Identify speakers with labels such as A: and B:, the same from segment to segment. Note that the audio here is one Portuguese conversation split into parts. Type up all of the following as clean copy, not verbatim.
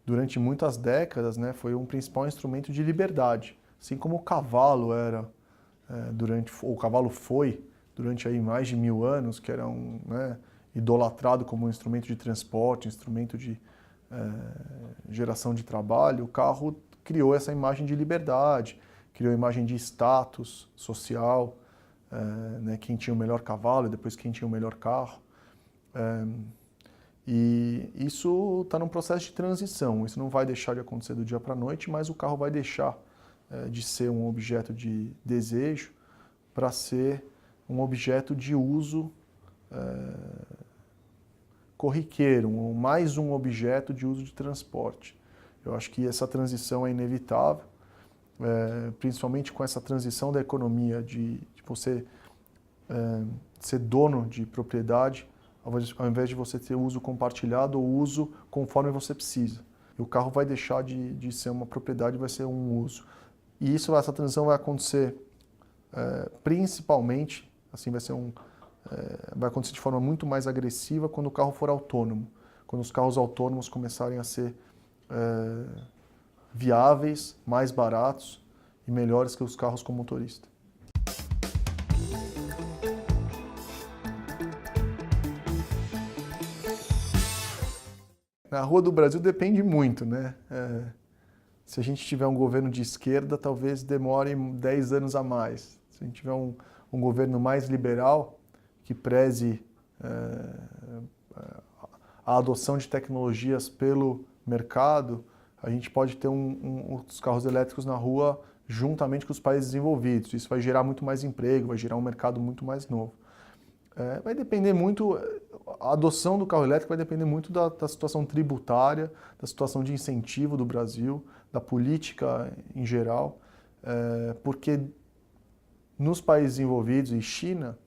A: Durante muitas décadas, né, foi um principal instrumento de liberdade, assim como o cavalo era o cavalo foi durante aí mais de 1000 anos, que era idolatrado como um instrumento de transporte, instrumento de geração de trabalho. O carro criou essa imagem de liberdade, criou a imagem de status social, né, quem tinha o melhor cavalo e depois quem tinha o melhor carro. E isso está num processo de transição, isso não vai deixar de acontecer do dia para a noite, mas o carro vai deixar de ser um objeto de desejo para ser um objeto de uso corriqueiro, mais um objeto de uso de transporte. Eu acho que essa transição é inevitável, principalmente com essa transição da economia de você ser dono de propriedade, ao invés de você ter uso compartilhado ou uso conforme você precisa. E o carro vai deixar de ser uma propriedade, vai ser um uso. E essa transição vai acontecer principalmente, assim, vai acontecer de forma muito mais agressiva quando o carro for autônomo. Quando os carros autônomos começarem a ser viáveis, mais baratos e melhores que os carros com motorista. Na rua do Brasil depende muito, né? Se a gente tiver um governo de esquerda, talvez demore 10 anos a mais. Se a gente tiver um governo mais liberal, que preze a adoção de tecnologias pelo mercado, a gente pode ter os carros elétricos na rua juntamente com os países desenvolvidos. Isso vai gerar muito mais emprego, vai gerar um mercado muito mais novo. Vai depender muito, a adoção do carro elétrico vai depender muito da situação tributária, da situação de incentivo do Brasil, da política em geral, porque nos países desenvolvidos e China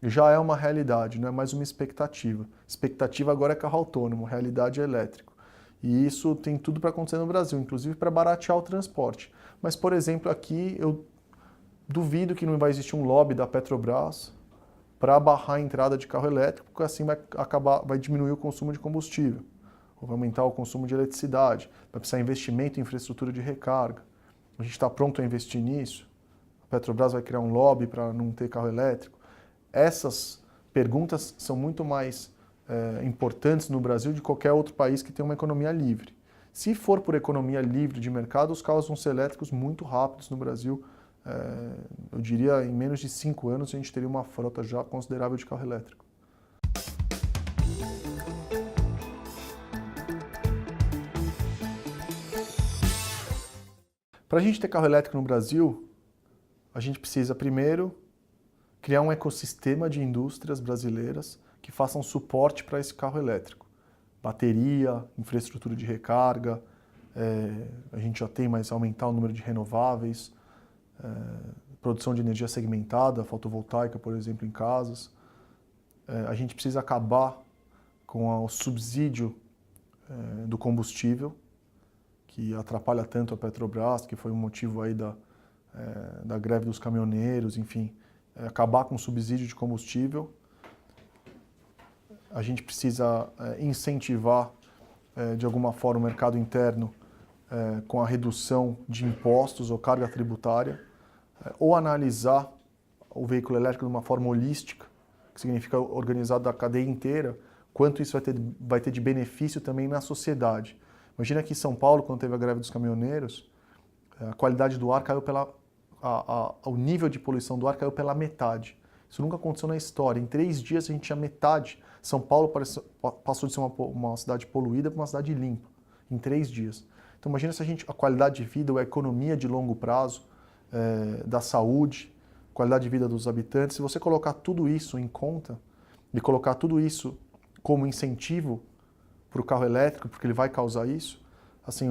A: já é uma realidade, não é mais uma expectativa. Expectativa agora é carro autônomo, realidade é elétrico. E isso tem tudo para acontecer no Brasil, inclusive para baratear o transporte. Mas, por exemplo, aqui eu duvido que não vai existir um lobby da Petrobras para barrar a entrada de carro elétrico, porque assim vai diminuir o consumo de combustível, ou vai aumentar o consumo de eletricidade, vai precisar de investimento em infraestrutura de recarga. A gente está pronto a investir nisso? A Petrobras vai criar um lobby para não ter carro elétrico? Essas perguntas são muito mais importantes no Brasil de qualquer outro país que tem uma economia livre. Se for por economia livre de mercado, os carros vão ser elétricos muito rápidos no Brasil. Eu diria, em menos de 5 anos, a gente teria uma frota já considerável de carro elétrico. Para a gente ter carro elétrico no Brasil, a gente precisa, primeiro, criar um ecossistema de indústrias brasileiras que façam suporte para esse carro elétrico. Bateria, infraestrutura de recarga, a gente já tem, mas aumentar o número de renováveis, produção de energia segmentada, fotovoltaica, por exemplo, em casas. A gente precisa acabar com o subsídio do combustível, que atrapalha tanto a Petrobras, que foi um motivo aí da greve dos caminhoneiros, enfim, acabar com o subsídio de combustível. A gente precisa incentivar, de alguma forma, o mercado interno com a redução de impostos ou carga tributária, ou analisar o veículo elétrico de uma forma holística, que significa organizado da cadeia inteira, quanto isso vai ter de benefício também na sociedade. Imagina que em São Paulo, quando teve a greve dos caminhoneiros, a qualidade do ar caiu o nível de poluição do ar caiu pela metade. Isso nunca aconteceu na história. Em 3 dias a gente tinha metade. São Paulo passou de ser uma cidade poluída para uma cidade limpa, em 3 dias. Então imagina se a qualidade de vida, ou a economia de longo prazo, da saúde, qualidade de vida dos habitantes, se você colocar tudo isso em conta e colocar tudo isso como incentivo para o carro elétrico, porque ele vai causar isso, assim,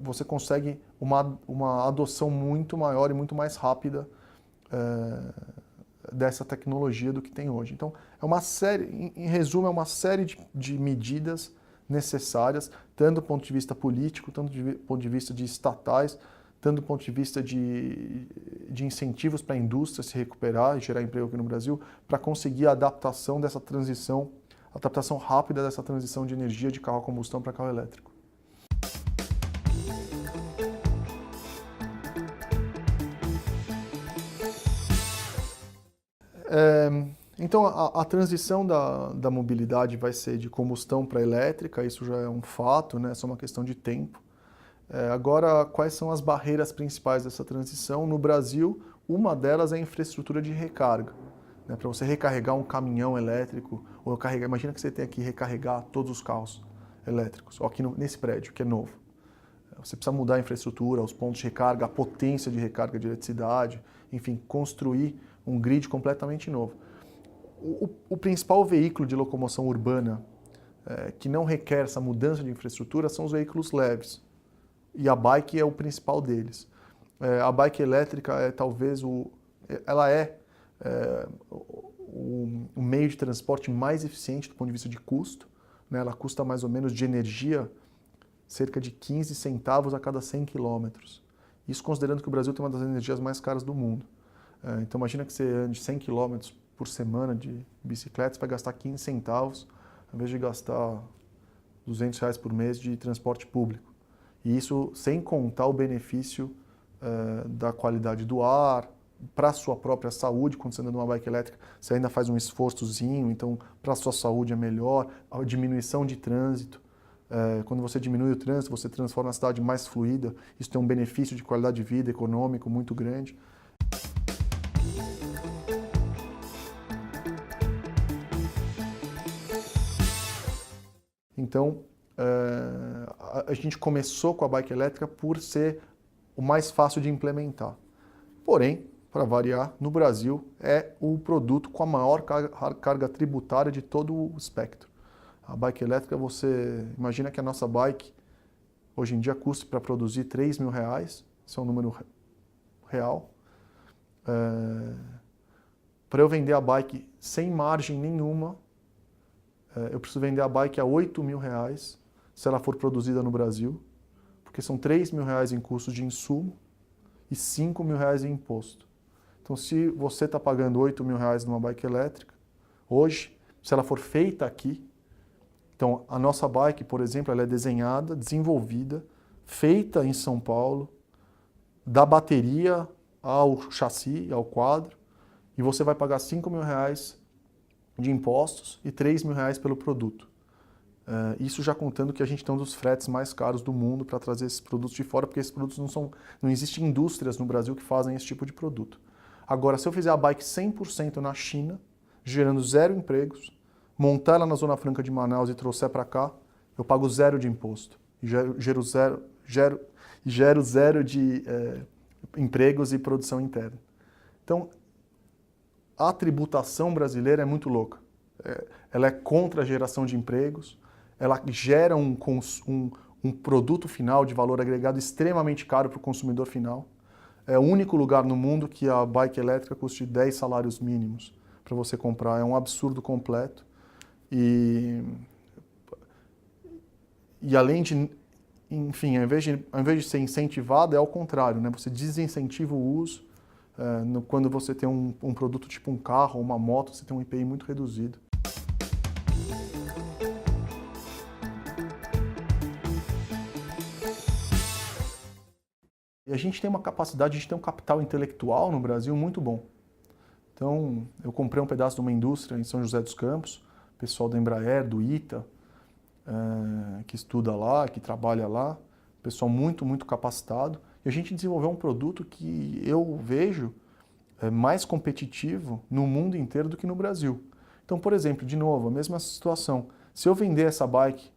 A: você consegue uma adoção muito maior e muito mais rápida dessa tecnologia do que tem hoje. Então, é uma série, em resumo, é uma série de medidas necessárias, tanto do ponto de vista político, tanto do ponto de vista de estatais, tanto do ponto de vista de incentivos para a indústria se recuperar e gerar emprego aqui no Brasil, para conseguir a adaptação dessa transição, a adaptação rápida dessa transição de energia de carro a combustão para carro elétrico. Então, a transição da mobilidade vai ser de combustão para elétrica, isso já é um fato, né? É só uma questão de tempo. Agora, quais são as barreiras principais dessa transição? No Brasil, uma delas é a infraestrutura de recarga. Né? Para você recarregar um caminhão elétrico, ou carregar, imagina que você tem que recarregar todos os carros elétricos, aqui nesse prédio, que é novo. Você precisa mudar a infraestrutura, os pontos de recarga, a potência de recarga de eletricidade, enfim, construir um grid completamente novo. O principal veículo de locomoção urbana que não requer essa mudança de infraestrutura são os veículos leves. E a bike é o principal deles. A bike elétrica é talvez o meio de transporte mais eficiente do ponto de vista de custo. Né? Ela custa mais ou menos de energia cerca de 15 centavos a cada 100 quilômetros. Isso considerando que o Brasil tem uma das energias mais caras do mundo. Então imagina que você ande 100 quilômetros por semana de bicicleta, você vai gastar 15 centavos, ao invés de gastar R$200 por mês de transporte público. E isso sem contar o benefício da qualidade do ar, para a sua própria saúde, quando você anda numa bike elétrica, você ainda faz um esforçozinho, então para a sua saúde é melhor, a diminuição de trânsito. Quando você diminui o trânsito, você transforma a cidade mais fluida, isso tem um benefício de qualidade de vida econômico muito grande. Então, a gente começou com a bike elétrica por ser o mais fácil de implementar. Porém, para variar, no Brasil é o produto com a maior carga tributária de todo o espectro. A bike elétrica, você imagina que a nossa bike, hoje em dia, custa para produzir R$3.000, esse é um número real. Para eu vender a bike sem margem nenhuma, eu preciso vender a bike a R$8.000 se ela for produzida no Brasil, porque são R$3.000 em custos de insumo e R$5.000 em imposto. Então, se você está pagando R$8.000 numa bike elétrica, hoje, se ela for feita aqui, então a nossa bike, por exemplo, ela é desenhada, desenvolvida, feita em São Paulo, da bateria ao chassi, ao quadro, e você vai pagar R$5.000 de impostos e R$3.000 pelo produto. Isso já contando que a gente tem um dos fretes mais caros do mundo para trazer esses produtos de fora, porque esses produtos não existem indústrias no Brasil que fazem esse tipo de produto. Agora, se eu fizer a bike 100% na China, gerando 0 empregos, montar ela na Zona Franca de Manaus e trouxer para cá, eu pago 0 de imposto. E gero zero de empregos e produção interna. Então, a tributação brasileira é muito louca. Ela é contra a geração de empregos, ela gera um produto final de valor agregado extremamente caro para o consumidor final. É o único lugar no mundo que a bike elétrica custa 10 salários mínimos para você comprar. É um absurdo completo. E além de, enfim, ao invés de ser incentivado, é ao contrário, né? Você desincentiva o uso. Quando você tem um produto tipo um carro ou uma moto, você tem um IPI muito reduzido. E a gente tem uma capacidade, a gente tem um capital intelectual no Brasil muito bom. Então, eu comprei um pedaço de uma indústria em São José dos Campos, pessoal da Embraer, do ITA, que estuda lá, que trabalha lá, pessoal muito, muito capacitado. E a gente desenvolveu um produto que eu vejo mais competitivo no mundo inteiro do que no Brasil. Então, por exemplo, de novo, a mesma situação. Se eu vender essa bike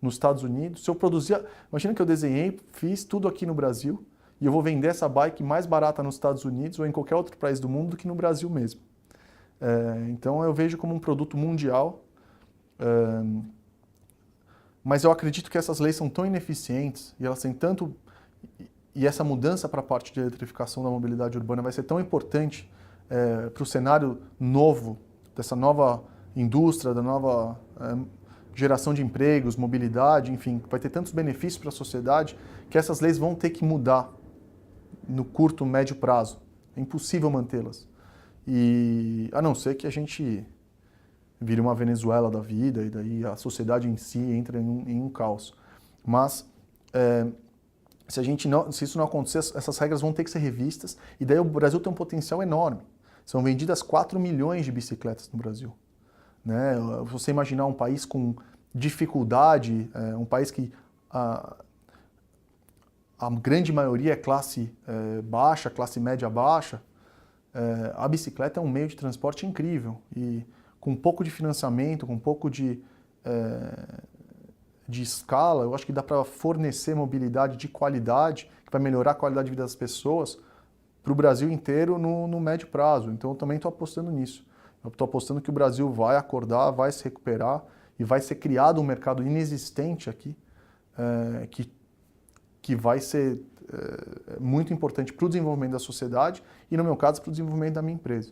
A: nos Estados Unidos, se eu produzir... Imagina que eu desenhei, fiz tudo aqui no Brasil, e eu vou vender essa bike mais barata nos Estados Unidos ou em qualquer outro país do mundo do que no Brasil mesmo. Então, eu vejo como um produto mundial, mas eu acredito que essas leis são tão ineficientes e elas têm tanto... E essa mudança para a parte de eletrificação da mobilidade urbana vai ser tão importante para o cenário novo, dessa nova indústria, da nova geração de empregos, mobilidade, enfim, vai ter tantos benefícios para a sociedade que essas leis vão ter que mudar no curto, médio prazo. É impossível mantê-las. E a não ser que a gente vire uma Venezuela da vida e daí a sociedade em si entra em um caos. Mas se isso não acontecer, essas regras vão ter que ser revistas e daí o Brasil tem um potencial enorme. São vendidas 4 milhões de bicicletas no Brasil. Né? Você imaginar um país com dificuldade, um país que a grande maioria é classe baixa, classe média baixa, a bicicleta é um meio de transporte incrível e com um pouco de financiamento, com um pouco de escala, eu acho que dá para fornecer mobilidade de qualidade, que vai melhorar a qualidade de vida das pessoas para o Brasil inteiro no médio prazo. Então eu também estou apostando nisso. Eu estou apostando que o Brasil vai acordar, vai se recuperar e vai ser criado um mercado inexistente aqui, que vai ser muito importante para o desenvolvimento da sociedade e, no meu caso, para o desenvolvimento da minha empresa.